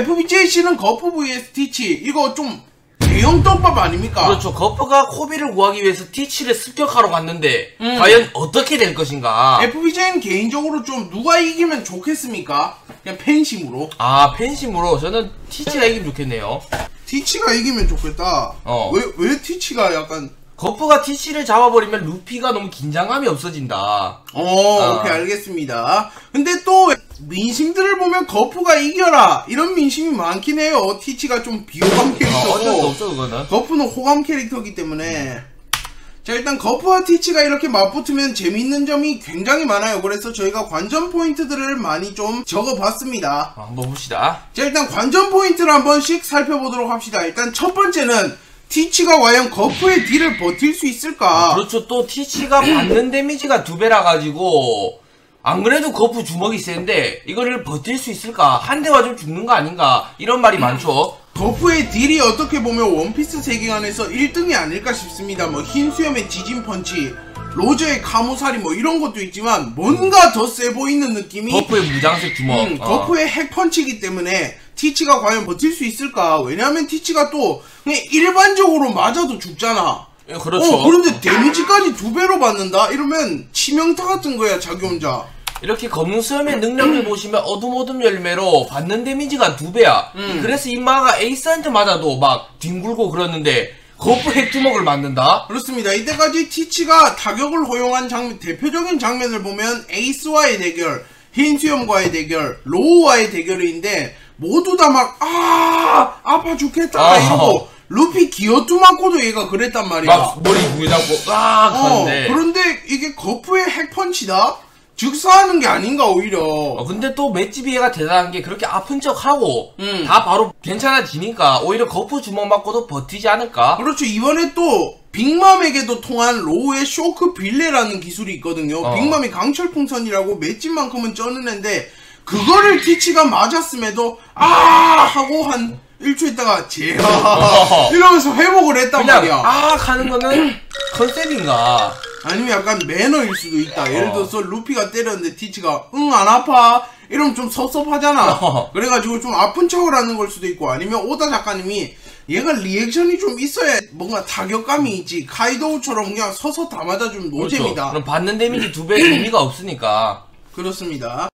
FBJC는 거프 vs 티치, 이거 좀 대형 떡밥 아닙니까? 그렇죠. 거프가 코비를 구하기 위해서 티치를 습격하러 갔는데 과연 어떻게 될 것인가? FBJ는 개인적으로 좀 누가 이기면 좋겠습니까? 그냥 팬심으로. 아, 팬심으로. 저는 티치가 이기면 좋겠네요. 티치가 이기면 좋겠다. 왜 티치가 약간 거프가 티치를 잡아버리면 루피가 너무 긴장감이 없어진다. 오케이, 알겠습니다. 근데 또 민심들을 보면 거프가 이겨라 이런 민심이 많긴 해요. 티치가 좀 비호감 캐릭터고 어쩔 수 없어 그거는. 거프는 호감 캐릭터이기 때문에. 자, 일단 거프와 티치가 이렇게 맞붙으면 재밌는 점이 굉장히 많아요. 그래서 저희가 관전 포인트들을 많이 좀 적어봤습니다. 한번 봅시다. 자, 일단 관전 포인트를 한 번씩 살펴보도록 합시다. 일단 첫 번째는 티치가 과연 거프의 딜을 버틸 수 있을까? 그렇죠. 또 티치가 받는 데미지가 2배라 가지고 안 그래도 거프 주먹이 센데 이거를 버틸 수 있을까? 한 대 맞으면 죽는 거 아닌가? 이런 말이 많죠. 거프의 딜이 어떻게 보면 원피스 세계관에서 1등이 아닐까 싶습니다. 뭐 흰수염의 지진 펀치, 로저의 카모사리 뭐 이런 것도 있지만 뭔가 더 세 보이는 느낌이 거프의 무장색 주먹. 거프의 핵펀치이기 때문에 티치가 과연 버틸 수 있을까? 왜냐하면 티치가 또 그냥 일반적으로 맞아도 죽잖아. 그렇죠. 그런데 데미지까지 2배로 받는다? 이러면 치명타 같은 거야, 자기 혼자. 이렇게 검은 수염의 능력을 보시면 어둠 열매로 받는 데미지가 2배야. 그래서 임마가 에이스한테 맞아도 막 뒹굴고 그러는데 거프 핵주먹을 맞는다? 그렇습니다. 이때까지 티치가 타격을 허용한 대표적인 장면을 보면 에이스와의 대결, 흰수염과의 대결, 로우와의 대결인데 모두 다 막 아파 죽겠다 이러고 루피 기어투 맞고도 얘가 그랬단 말이야. 막 머리 부에 잡고 그런데 그런데 이게 거프의 핵펀치다? 즉사하는 게 아닌가 오히려. 근데 또 맷집 얘가 대단한 게 그렇게 아픈 척하고 다 바로 괜찮아지니까 오히려 거프 주먹 맞고도 버티지 않을까? 그렇죠. 이번에 또 빅맘에게도 통한 로우의 쇼크 빌레라는 기술이 있거든요. 빅맘이 강철풍선이라고 맷집만큼은 쩌는 애인데 그거를 티치가 맞았음에도 하고 한 1초 있다가 이러면서 회복을 했단 말이야. 하는 거는 컨셉인가? 아니면 약간 매너일 수도 있다. 예를 들어서 루피가 때렸는데 티치가 안 아파? 이러면 좀 섭섭하잖아. 그래가지고 좀 아픈 척을 하는 걸 수도 있고, 아니면 오다 작가님이 얘가 리액션이 좀 있어야 뭔가 타격감이 있지, 카이도우처럼 그냥 서서 다 맞아주면 노잼이다. 그렇죠. 그럼 받는 데미지 2배 의미가 없으니까. 그렇습니다.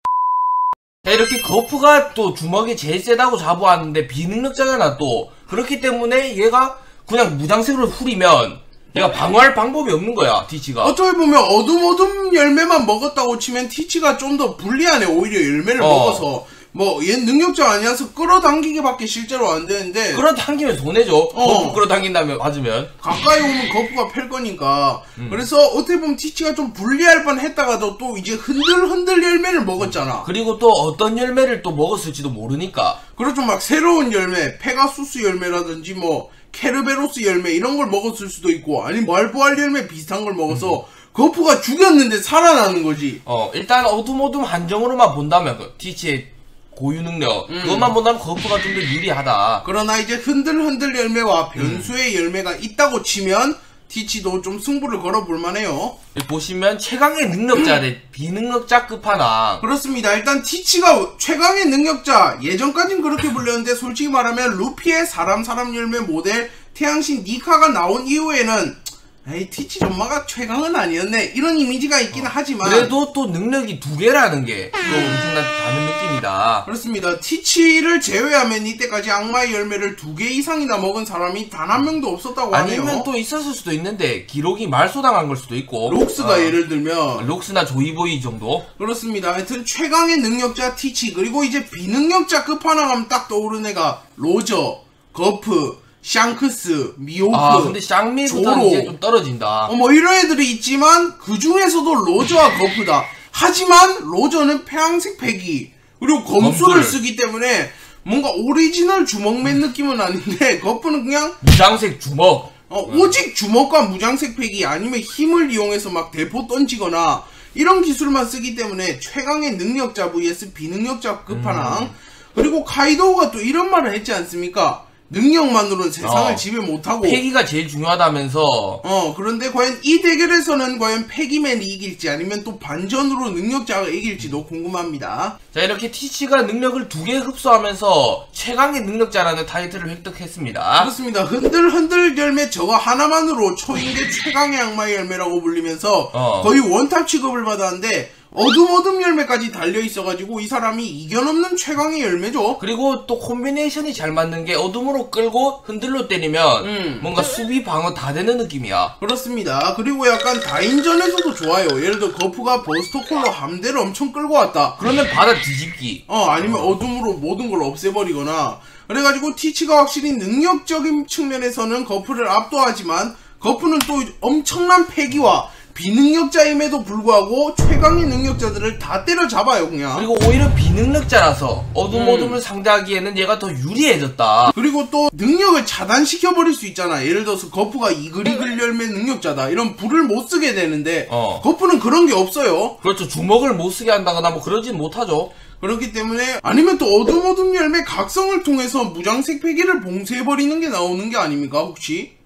자, 이렇게 거프가 또 주먹이 제일 세다고 자부하는데 비능력자잖아 또. 그렇기 때문에 얘가 그냥 무장색으로 후리면 얘가 방어할 방법이 없는 거야, 티치가. 어떻게 보면 어둠 열매만 먹었다고 치면 티치가 좀 더 불리하네. 오히려 열매를 먹어서 뭐 얘 능력자 아니어서 끌어당기기밖에 실제로 안 되는데, 끌어당기면 손해죠. 거프 끌어당긴다면 맞으면 가까이 오면 거프가 팰 거니까. 그래서 어떻게 보면 티치가 좀 불리할 뻔 했다가도 또 이제 흔들 열매를 먹었잖아. 그리고 또 어떤 열매를 또 먹었을지도 모르니까. 그렇죠. 막 새로운 열매, 페가수스 열매라든지 뭐 케르베로스 열매 이런 걸 먹었을 수도 있고, 아니 말보알 열매 비슷한 걸 먹어서 거프가 죽였는데 살아나는 거지. 일단 어둠 한정으로만 본다면 티치의 고유 능력 그것만 본다면 거프가 좀 더 유리하다. 그러나 이제 흔들 열매와 변수의 열매가 있다고 치면 티치도 좀 승부를 걸어볼 만해요. 보시면 최강의 능력자 대 비능력자 끝판왕. 그렇습니다. 일단 티치가 최강의 능력자, 예전까진 그렇게 불렸는데 솔직히 말하면 루피의 사람 열매 모델 태양신 니카가 나온 이후에는 에이 티치 전마가 최강은 아니었네 이런 이미지가 있긴 하지만, 그래도 또 능력이 2개라는 게 또 엄청난 다른 느낌이다. 그렇습니다. 티치를 제외하면 이때까지 악마의 열매를 2개 이상이나 먹은 사람이 단 한 명도 없었다고 하네요. 아니면 또 있었을 수도 있는데 기록이 말소당한 걸 수도 있고, 록스가 예를 들면 록스나 조이보이 정도. 그렇습니다. 하여튼 최강의 능력자 티치, 그리고 이제 비능력자 끝판왕 하면 딱 떠오르는 애가 로저, 거프, 샹크스, 미호크, 근데 샹미부터는 이제 좀 떨어진다. 뭐 이런 애들이 있지만 그 중에서도 로저와 거프다. 하지만 로저는 폐양색 패기 그리고 검술을 쓰기 때문에 뭔가 오리지널 주먹맨 느낌은 아닌데, 거프는 그냥 무장색 주먹. 오직 주먹과 무장색 패기 아니면 힘을 이용해서 막 대포 던지거나 이런 기술만 쓰기 때문에 최강의 능력자 vs 비능력자 끝판왕. 그리고 카이도우가 또 이런 말을 했지 않습니까? 능력만으로는 세상을 지배 못하고 패기가 제일 중요하다면서. 그런데 과연 이 대결에서는 과연 패기맨이 이길지 아니면 또 반전으로 능력자가 이길지도 궁금합니다. 자, 이렇게 티치가 능력을 2개 흡수하면서 최강의 능력자라는 타이틀을 획득했습니다. 그렇습니다. 흔들흔들 열매 저거 하나만으로 초인계 최강의 악마의 열매라고 불리면서 거의 원탑 취급을 받았는데 어둠 열매까지 달려있어가지고 이 사람이 이겨넘는 최강의 열매죠. 그리고 또 콤비네이션이 잘 맞는 게 어둠으로 끌고 흔들로 때리면 뭔가 수비 방어 다 되는 느낌이야. 그렇습니다. 그리고 약간 다인전에서도 좋아요. 예를 들어 거프가 버스터콜로 함대를 엄청 끌고 왔다. 그러면 바다 뒤집기. 아니면 어둠으로 모든 걸 없애버리거나. 그래가지고 티치가 확실히 능력적인 측면에서는 거프를 압도하지만 거프는 또 엄청난 패기와 비능력자임에도 불구하고 최강의 능력자들을 다 때려잡아요 그냥. 그리고 오히려 비능력자라서 어둠을 상대하기에는 얘가 더 유리해졌다. 그리고 또 능력을 차단시켜버릴 수 있잖아. 예를 들어서 거프가 이글이글 열매 능력자다 이런 불을 못 쓰게 되는데 거프는 그런 게 없어요. 그렇죠. 주먹을 못 쓰게 한다거나 뭐 그러진 못하죠. 그렇기 때문에 아니면 또 어둠 열매 각성을 통해서 무장색 패기를 봉쇄해버리는 게 나오는 게 아닙니까 혹시?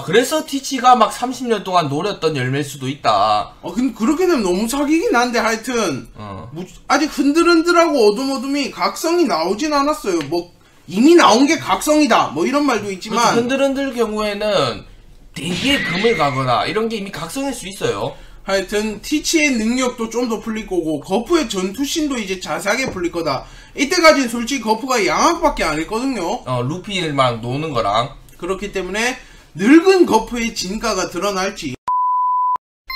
그래서 티치가 막 30년 동안 노렸던 열매일 수도 있다. 근데 그렇게 되면 너무 사기긴 한데 하여튼 아직 흔들흔들하고 어둠이 각성이 나오진 않았어요. 뭐 이미 나온 게 각성이다 뭐 이런 말도 있지만 그렇죠. 흔들흔들 경우에는 대기의 금을 가거나 이런 게 이미 각성일 수 있어요. 하여튼 티치의 능력도 좀 더 풀릴 거고 거프의 전투신도 이제 자세하게 풀릴 거다. 이때까지는 솔직히 거프가 양악밖에 안 했거든요. 루피랑 노는 거랑. 그렇기 때문에 늙은 거프의 진가가 드러날지.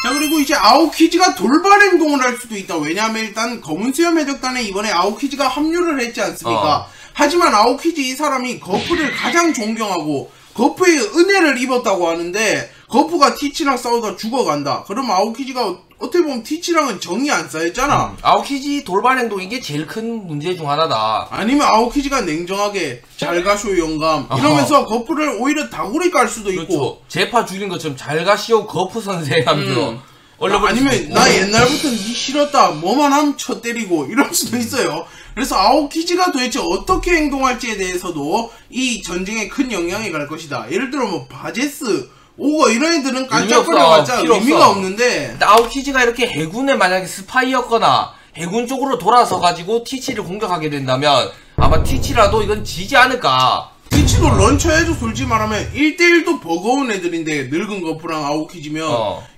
자, 그리고 이제 아오키지가 돌발 행동을 할 수도 있다. 왜냐하면 일단 검은 수염 해적단에 이번에 아오키지가 합류를 했지 않습니까? 하지만 아오키지 이 사람이 거프를 가장 존경하고 거프의 은혜를 입었다고 하는데 거프가 티치랑 싸우다 죽어간다. 그럼 아오키지가 어떻게 보면 티치랑은 정이 안 쌓였잖아. 아오키지 돌발 행동 이게 제일 큰 문제 중 하나다. 아니면 아오키지가 냉정하게 잘 가쇼 영감 이러면서 거프를 오히려 다구리 깔 수도 있고. 그렇죠. 제파 죽인 것처럼 잘 가시오 거프 선생 하면서 아니면 나 옛날부터 니 싫었다 뭐만 하면 쳐 때리고 이럴 수도 있어요. 그래서 아오키지가 도대체 어떻게 행동할지에 대해서도 이 전쟁에 큰 영향이 갈 것이다. 예를 들어 뭐 바제스 오거 이런 애들은 깜짝거려봤자 의미가 없는데 아오키지가 이렇게 해군에 만약에 스파이였거나 해군 쪽으로 돌아서 가지고 티치를 공격하게 된다면 아마 티치라도 이건 지지 않을까. 티치도 런처해도 솔직히 말하면 1대1도 버거운 애들인데 늙은 거프랑 아오키지면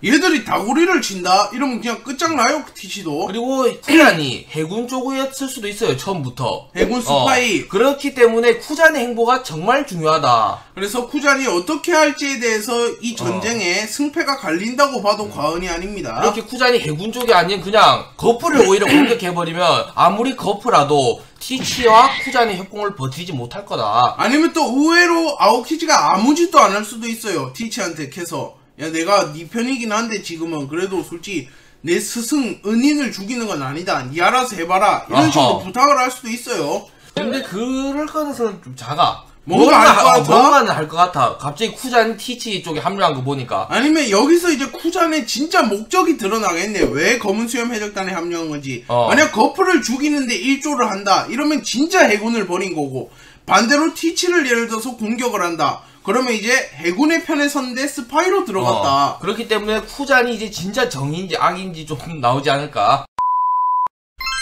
얘들이 다구리를 친다? 이러면 그냥 끝장나요 티치도. 그리고 쿠잔이 해군 쪽이었을 수도 있어요 처음부터. 해군 스파이. 그렇기 때문에 쿠잔의 행보가 정말 중요하다. 그래서 쿠잔이 어떻게 할지에 대해서 이 전쟁에 승패가 갈린다고 봐도 과언이 아닙니다. 이렇게 쿠잔이 해군 쪽이 아닌 그냥 거프를 오히려 공격해버리면 아무리 거프라도 티치와 쿠잔의 협공을 버티지 못할 거다. 아니면 또 의외로 아오키지가 아무 짓도 안 할 수도 있어요. 티치한테 캐서 야 내가 네 편이긴 한데 지금은 그래도 솔직히 내 스승 은인을 죽이는 건 아니다. 니 알아서 해봐라 이런 식으로 부탁을 할 수도 있어요. 근데 그럴 가능성은 좀 작아. 뭔가는 할 것 같아. 갑자기 쿠잔 티치 쪽에 합류한 거 보니까. 아니면 여기서 이제 쿠잔의 진짜 목적이 드러나겠네. 왜 검은 수염 해적단에 합류한 건지. 만약 거프를 죽이는데 일조를 한다 이러면 진짜 해군을 버린 거고, 반대로 티치를 예를 들어서 공격을 한다 그러면 이제 해군의 편에 섰는데 스파이로 들어갔다. 그렇기 때문에 쿠잔이 이제 진짜 정인지 악인지 좀 나오지 않을까.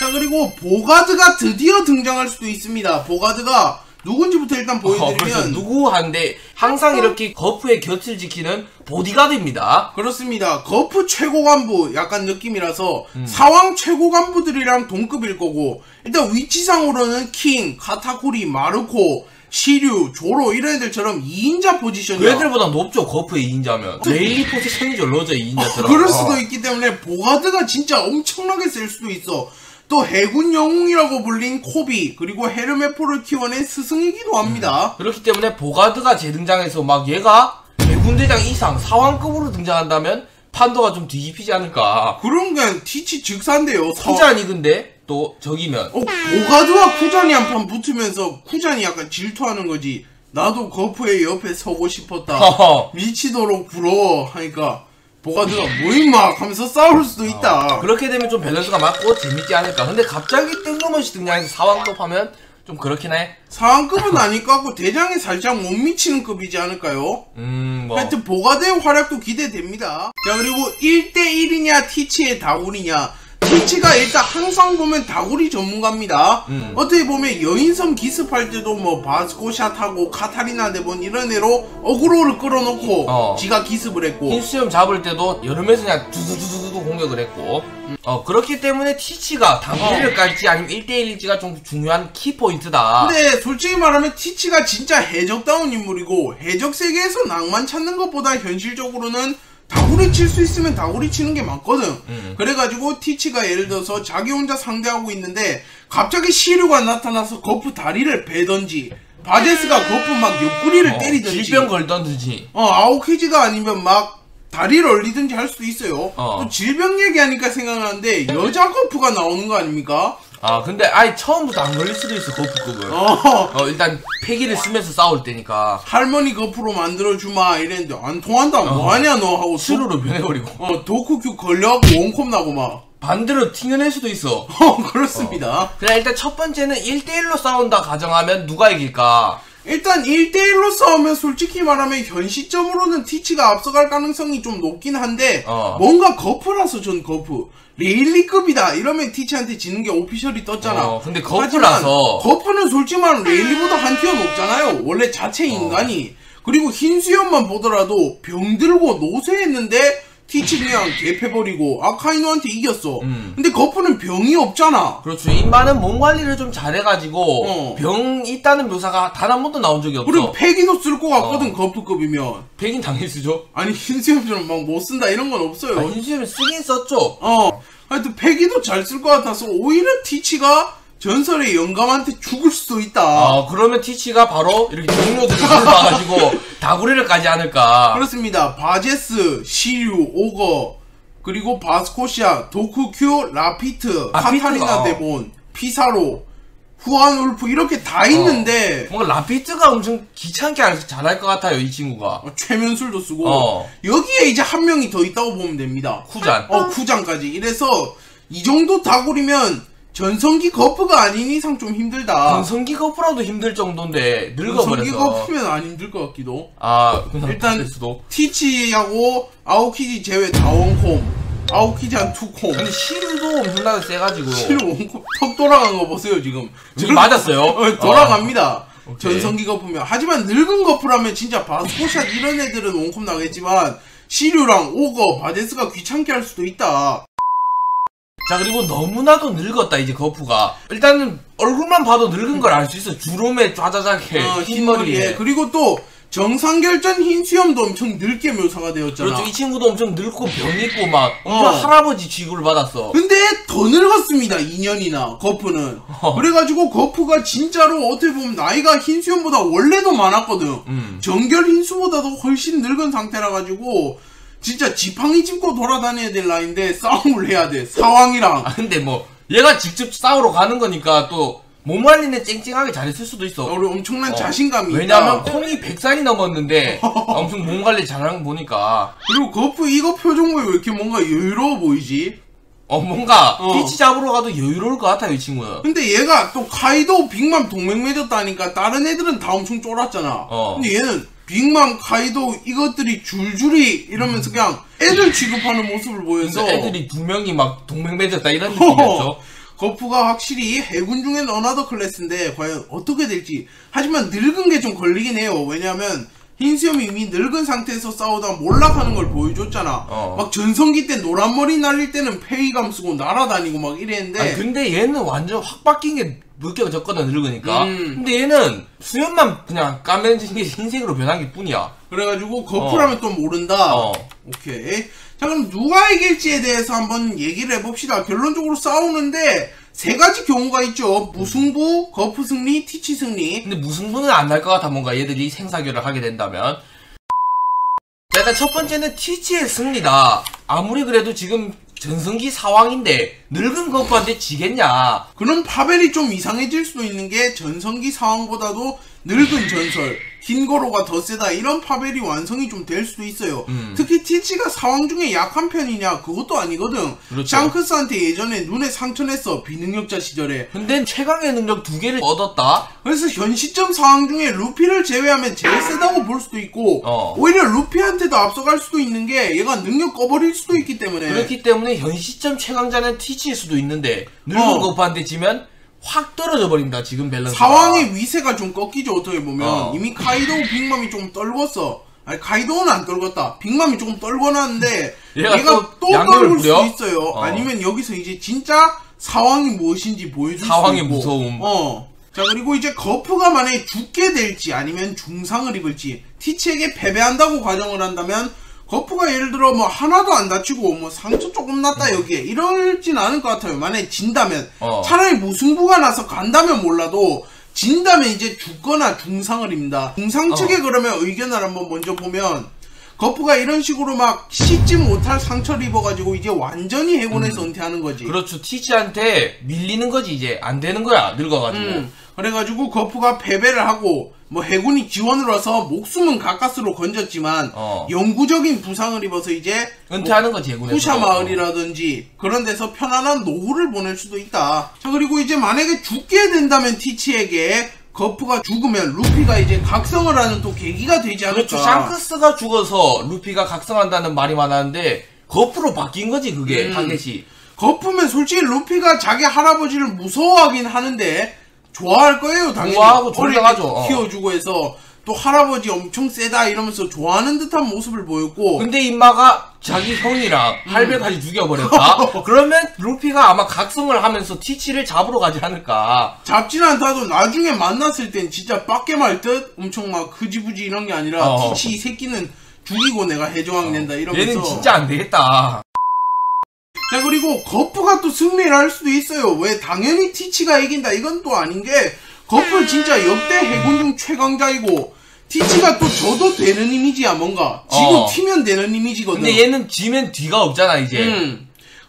자, 그리고 보가드가 드디어 등장할 수도 있습니다. 보가드가 누군지부터 일단 보여드리면 누구한데 항상 이렇게 거프의 곁을 지키는 보디가드입니다. 그렇습니다. 거프 최고 간부 약간 느낌이라서 사왕 최고 간부들이랑 동급일 거고, 일단 위치상으로는 킹, 카타쿠리, 마르코, 시류, 조로 이런 애들처럼 2인자 포지션이야. 그 애들보다 높죠 거프의 2인자면. 레일리 포지션이죠 로저 2인자처럼. 그럴 수도 있기 때문에 보가드가 진짜 엄청나게 셀 수도 있어. 또 해군 영웅이라고 불린 코비, 그리고 헤르메포를 키워낸 스승이기도 합니다. 그렇기 때문에 보가드가 재등장해서 막 얘가 해군대장 이상 사왕급으로 등장한다면 판도가 좀 뒤집히지 않을까. 그런 게 티치 즉사인데요. 쿠잔이 근데 또 적이면 보가드와 쿠잔이 한 판 붙으면서 쿠잔이 약간 질투하는 거지. 나도 거프의 옆에 서고 싶었다. 미치도록 부러워 하니까 보가드가 뭐 임마 하면서 싸울 수도 있다. 그렇게 되면 좀 밸런스가 맞고 재밌지 않을까. 근데 갑자기 뜬금없이 등장해서 사왕급 하면 좀 그렇긴 해. 상한급은 아닐 것 같고 대장에 살짝 못 미치는 급이지 않을까요? 뭐. 하여튼 보가드의 활약도 기대됩니다. 자, 그리고 1대1이냐 티치의 다구리냐. 티치가 일단 항상 보면 다구리 전문가입니다. 어떻게 보면 여인섬 기습할 때도 뭐 바스코샷하고 카타리나 데본 이런 애로 어그로를 끌어놓고 지가 기습을 했고, 흰수염 잡을 때도 여름에서 그냥 두두두두두 공격을 했고, 그렇기 때문에 티치가 다구리를 깔지 아니면 1대1일지가 좀 중요한 키포인트다. 근데 솔직히 말하면 티치가 진짜 해적다운 인물이고, 해적 세계에서 낭만 찾는 것보다 현실적으로는 다구리 칠 수 있으면 다구리 치는 게 맞거든. 그래가지고 티치가 예를 들어서 자기 혼자 상대하고 있는데 갑자기 시류가 나타나서 거프 다리를 베던지, 바제스가 거프 막 옆구리를 때리던지, 질병 걸던지, 아오키지가 아니면 막 다리를 얼리든지 할 수도 있어요. 또 질병 얘기하니까 생각나는데 여자 거프가 나오는 거 아닙니까? 근데 아예 처음부터 안 걸릴 수도 있어, 거프급은. 일단 폐기를 쓰면서 싸울 때니까. 할머니 거프로 만들어주마 이랬는데 안 통한다. 뭐하냐 너 하고 수루로 변해버리고. 도쿠큐 걸려갖고 원컵 나고 막. 반대로 튕겨낼 수도 있어. 그렇습니다. 그냥 일단 첫 번째는 1대1로 싸운다 가정하면 누가 이길까? 일단 1대1로 싸우면 솔직히 말하면 현 시점으로는 티치가 앞서갈 가능성이 좀 높긴 한데, 뭔가 거프라서 전 거프 레일리급이다 이러면 티치한테 지는 게 오피셜이 떴잖아. 근데 거프라서 거프는 솔직히 말하면 레일리보다 한 티어 높잖아요. 원래 자체 인간이. 그리고 흰수염만 보더라도 병들고 노쇠했는데 티치 그냥 개패버리고 아카이노한테 이겼어. 근데 거프는 병이 없잖아. 그렇죠. 인마는 몸 관리를 좀 잘해가지고 병 있다는 묘사가 단 한 번도 나온 적이 없어. 그리고 패기도 쓸 것 같거든. 거프급이면. 패긴 당연히 쓰죠. 아니 흰수염처럼 막 못 쓴다 이런 건 없어요. 흰수염이 쓰긴 썼죠. 하여튼 패기도 잘 쓸 것 같아서 오히려 티치가 전설의 영감한테 죽을 수도 있다. 그러면 티치가 바로 이렇게 동료들을 불러와가지고 다구리를 까지 않을까. 그렇습니다. 바제스, 시류, 오거, 그리고 바스코시아, 도쿠큐, 라피트, 카타리나 데본, 피사로, 후안울프 이렇게 다 있는데 뭔가 라피트가 엄청 귀찮게 잘할 것 같아요, 이 친구가. 최면술도 쓰고 여기에 이제 한 명이 더 있다고 보면 됩니다. 쿠잔. 쿠잔까지. 이래서 이 정도 다구리면 전성기 거프가 아닌 이상 좀 힘들다. 전성기 거프라도 힘들 정도인데 늙어버려서. 전성기 거프면 안 힘들 것 같기도. 일단 수도. 티치하고 아오키지 제외 다 원콤. 아오키지 한 투콤. 근데 시류도 엄청나게 세가지고. 시류 원콤. 턱 돌아간 거 보세요 지금. 맞았어요. 돌아갑니다. 전성기 거프면. 하지만 늙은 거프라면 진짜 바스코샷 이런 애들은 원콤 나겠지만 시류랑 오거, 바제스가 귀찮게 할 수도 있다. 자, 그리고 너무나도 늙었다 이제 거프가. 일단은 얼굴만 봐도 늙은 걸 알 수 있어. 주름에 좌자자게 흰머리에. 그리고 또 정상결전 흰수염도 엄청 늙게 묘사가 되었잖아. 그렇죠. 이 친구도 엄청 늙고 병 있고 막 엄청 할아버지 취급을 받았어. 근데 더 늙었습니다. 2년이나 거프는. 그래가지고 거프가 진짜로 어떻게 보면 나이가 흰수염보다 원래도 많았거든. 정결 흰수보다도 훨씬 늙은 상태라 가지고 진짜 지팡이 짚고 돌아다녀야 될 나이인데 싸움을 해야 돼. 사왕이랑. 근데 뭐 얘가 직접 싸우러 가는 거니까 또 몸 관리는 쨍쨍하게 잘했을 수도 있어. 우리 엄청난 자신감이 왜냐면 콩이 100살이 넘었는데 엄청 몸 관리 잘하는 거 보니까. 그리고 거프 이거 표정 보면 왜 이렇게 뭔가 여유로워 보이지? 뭔가 티치 잡으러 가도 여유로울 것 같아요, 이 친구는. 근데 얘가 또 카이도 빅맘 동맹 맺었다니까 다른 애들은 다 엄청 쫄았잖아. 근데 얘는 빅맘, 카이도 이것들이 줄줄이 이러면서 그냥 애들 취급하는 모습을 보여서 애들이 두 명이 막 동맹 맺었다 이런 느낌이었죠. 거프가 확실히 해군 중엔 어나더 클래스인데 과연 어떻게 될지. 하지만 늙은 게 좀 걸리긴 해요. 왜냐면 흰수염이 이미 늙은 상태에서 싸우다 몰락하는 걸 보여줬잖아. 막 전성기 때 노란 머리 날릴 때는 페이감 쓰고 날아다니고 막 이랬는데. 근데 얘는 완전 확 바뀐 게 느껴졌거든, 늙으니까. 근데 얘는 수염만 그냥 까매진 게 흰색으로 변한 게 뿐이야. 그래가지고 거프라면 또 모른다. 오케이. 자, 그럼 누가 이길지에 대해서 한번 얘기를 해봅시다. 결론적으로 싸우는데 세 가지 경우가 있죠. 무승부, 거프 승리, 티치 승리. 근데 무승부는 안 날 것 같아, 뭔가 얘들이 생사결을 하게 된다면. 자, 일단 첫 번째는 티치의 승리다. 아무리 그래도 지금 전성기 사왕인데 늙은 거푸한테 지겠냐? 그럼 파벨이 좀 이상해질 수도 있는 게 전성기 사왕보다도 늙은 전설 긴고로가 더 세다 이런 파벨이 완성이 좀 될 수도 있어요. 특히 티치가 사왕 중에 약한 편이냐 그것도 아니거든. 그렇죠. 샹크스한테 예전에 눈에 상처냈어 비능력자 시절에. 근데 최강의 능력 2개를 얻었다? 그래서 현 시점 상황 중에 루피를 제외하면 제일 세다고 볼 수도 있고 오히려 루피한테도 앞서갈 수도 있는 게 얘가 능력 꺼버릴 수도 있기 때문에. 그렇기 때문에 현 시점 최강자는 티치일 수도 있는데 늙은 거푸한테 지면 확 떨어져 버린다 지금 밸런스가. 사왕의 위세가 좀 꺾이죠 어떻게 보면. 이미 카이도우 빅맘이 좀 떨궜어. 아니 카이도우는 안 떨궜다. 빅맘이 조금 떨궈놨는데 얘가 또 떨굴 수도 있어요. 아니면 여기서 이제 진짜 사왕이 무엇인지 보여줄 사왕의 수 있고. 무서움. 자 그리고 이제 거프가 만약에 죽게 될지 아니면 중상을 입을지 티치에게 패배한다고 가정을 한다면 거프가 예를 들어 뭐 하나도 안 다치고 뭐 상처 조금 났다 여기에 이럴진 않을 것 같아요. 만약에 진다면 차라리 무승부가 나서 간다면 몰라도 진다면 이제 죽거나 중상을 입는다. 중상 측에 그러면 의견을 한번 먼저 보면 거프가 이런 식으로 막 씻지 못할 상처를 입어가지고 이제 완전히 해군에서 은퇴하는 거지. 그렇죠. 티치한테 밀리는 거지 이제 안 되는 거야 늙어가지고. 그래가지고 거프가 패배를 하고 뭐 해군이 지원을 와서 목숨은 가까스로 건졌지만 영구적인 부상을 입어서 이제 은퇴하는 거지 해군에서. 푸샤 마을이라든지 그런 데서 편안한 노후를 보낼 수도 있다. 자 그리고 이제 만약에 죽게 된다면 티치에게 거프가 죽으면 루피가 이제 각성을 하는 또 계기가 되지 않을까. 그렇죠. 샹크스가 죽어서 루피가 각성한다는 말이 많았는데 거프로 바뀐 거지 그게 타겟이. 거프면 솔직히 루피가 자기 할아버지를 무서워하긴 하는데 좋아할 거예요 당연히. 좋아하고 존경하죠. 키워주고 해서 또 할아버지 엄청 세다 이러면서 좋아하는 듯한 모습을 보였고. 근데 임마가 자기 형이랑 할배까지 죽여버렸다? 그러면 루피가 아마 각성을 하면서 티치를 잡으러 가지 않을까. 잡지는 않다도 나중에 만났을 땐 진짜 빡게말 듯 엄청 막 흐지부지 이런 게 아니라 티치 이 새끼는 죽이고 내가 해적왕 낸다 이러면서. 얘는 진짜 안 되겠다. 자 그리고 거프가 또 승리를 할 수도 있어요. 왜 당연히 티치가 이긴다 이건 또 아닌 게 거프는 진짜 역대 해군 중 최강자이고 티치가 또 져도 되는 이미지야 뭔가. 지고 튀면 되는 이미지거든. 근데 얘는 지면 뒤가 없잖아 이제.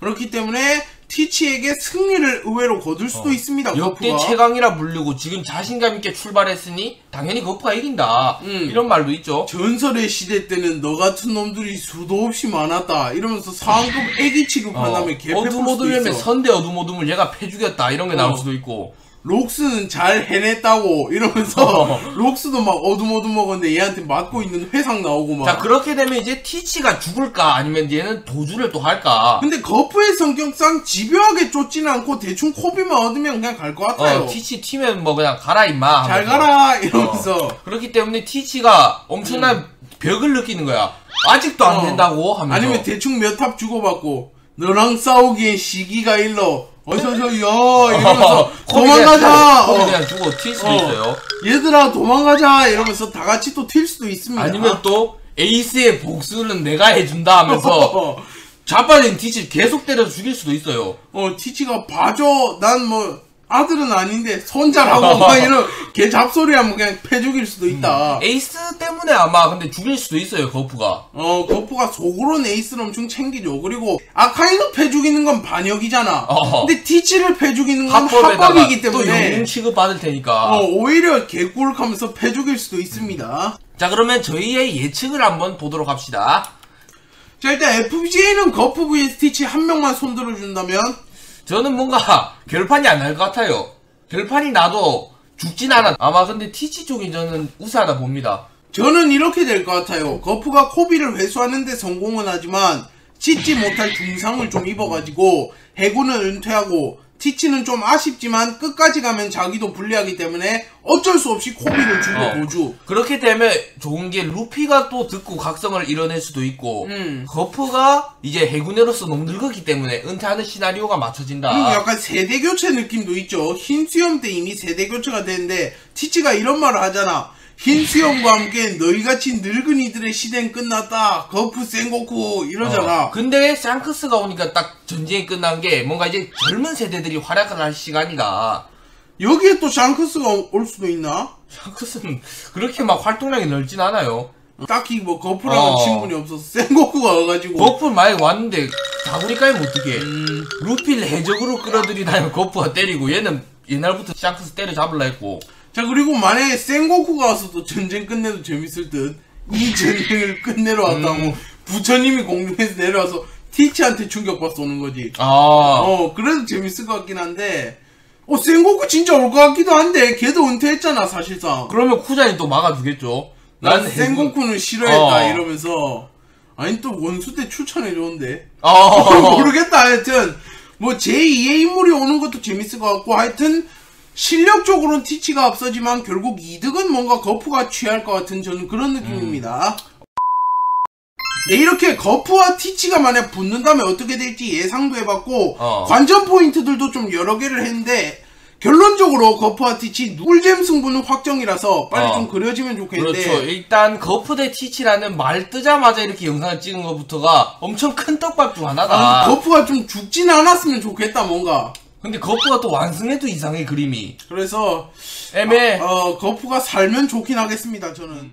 그렇기 때문에 티치에게 승리를 의외로 거둘 수도 있습니다. 역대 거프가. 최강이라 불리고 지금 자신감 있게 출발했으니 당연히 거프가 이긴다. 이런 말도 있죠. 전설의 시대 때는 너 같은 놈들이 수도 없이 많았다 이러면서 상급 애기 취급한 다음에 개패볼 수도 어둠어둠이면 있어. 선대 어둠어둠을 얘가 패죽였다 이런 게 나올 수도 있고. 록스는 잘 해냈다고 이러면서 록스도 막 어둠어둠 먹었는데 얘한테 맞고 있는 회상 나오고 막. 자 그렇게 되면 이제 티치가 죽을까 아니면 얘는 도주를 또 할까. 근데 거프의 성격상 집요하게 쫓지는 않고 대충 코비만 얻으면 그냥 갈 것 같아요. 티치 튀면 뭐 그냥 가라 임마 잘 가라 이러면서. 그렇기 때문에 티치가 엄청난 벽을 느끼는 거야. 아직도 안 된다고 하면서. 아니면 대충 몇 탑 주고받고 너랑 싸우기엔 시기가 일러 어서서 이러면서 도망가자. 그냥 주고 튈 수도 있어요. 얘들아 도망가자 이러면서 다 같이 또 튈 수도 있습니다. 아니면 또 에이스의 복수는 내가 해준다 하면서 자빠진 티치 계속 때려 죽일 수도 있어요. 티치가 봐줘 난 뭐 아들은 아닌데 손자라고 막 이런 개 잡소리 하면 그냥 패 죽일 수도 있다. 에이스 때문에 아마 근데 죽일 수도 있어요 거프가. 거프가 속으로는 에이스를 엄청 챙기죠. 그리고 아카이도 패 죽이는 건 반역이잖아. 근데 티치를 패 죽이는 건 합법이기 때문에 또 영웅 취급 받을 테니까 오히려 개꿀하면서 패 죽일 수도 있습니다. 자 그러면 저희의 예측을 한번 보도록 합시다. 자 일단 FBJ는 거프 vs 티치 한 명만 손들어준다면 저는 뭔가 결판이 안 날 것 같아요. 결판이 나도 죽진 않아. 아마 근데 티치 쪽이 저는 우세하다 봅니다. 저는 이렇게 될 것 같아요. 거프가 코비를 회수하는데 성공은 하지만 씻지 못할 중상을 좀 입어가지고 해군은 은퇴하고 티치는 좀 아쉽지만 끝까지 가면 자기도 불리하기 때문에 어쩔 수 없이 코비를 주고 도주. 그렇게 되면 좋은 게 루피가 또 듣고 각성을 이뤄낼 수도 있고 거프가 이제 해군으로서 너무 늙었기 때문에 은퇴하는 시나리오가 맞춰진다. 그리고 약간 세대교체 느낌도 있죠. 흰 수염 때 이미 세대교체가 되는데 티치가 이런 말을 하잖아. 흰 수염과 함께 너희같이 늙은이들의 시대는 끝났다. 거프 센고쿠 이러잖아. 근데 샹크스가 오니까 딱 전쟁이 끝난 게 뭔가 이제 젊은 세대들이 활약을 할 시간이다. 여기에 또 샹크스가 올 수도 있나? 샹크스는 그렇게 막 활동량이 넓진 않아요. 딱히 뭐 거프랑은 친분이 없어서 센고쿠가 와가지고 거프 만약에 왔는데 다구리 까이면 어떡해. 루피를 해적으로 끌어들이다니면 거프가 때리고 얘는 옛날부터 샹크스 때려잡으려 했고. 자 그리고 만약에 센고쿠가 와서도 전쟁 끝내도 재밌을 듯 이 전쟁을 끝내러 왔다고 부처님이 공중에서 내려와서 티치한테 충격받아 오는 거지. 그래도 재밌을 것 같긴 한데 센고쿠 진짜 올 것 같기도 한데 걔도 은퇴했잖아 사실상. 그러면 쿠잔이 또 막아주겠죠. 난 센고쿠는 싫어했다 이러면서. 아니 또 원수 때 추천해줬는데 모르겠다. 하여튼 뭐 제2의 인물이 오는 것도 재밌을 것 같고, 하여튼 실력적으로는 티치가 앞서지만 결국 이득은 뭔가 거프가 취할 것 같은 저는 그런 느낌입니다. 네, 이렇게 거프와 티치가 만약 붙는다면 어떻게 될지 예상도 해봤고 관전 포인트들도 좀 여러 개를 했는데 결론적으로 거프와 티치 꿀잼 승부는 확정이라서 빨리 좀 그려지면 좋겠는데. 그렇죠. 일단 거프 대 티치라는 말 뜨자마자 이렇게 영상을 찍은 것부터가 엄청 큰 떡밥 중 하나다. 거프가 좀 죽진 않았으면 좋겠다 뭔가. 근데 거프가 또 완승해도 이상해 그림이. 그래서 애매해. 거프가 살면 좋긴 하겠습니다 저는.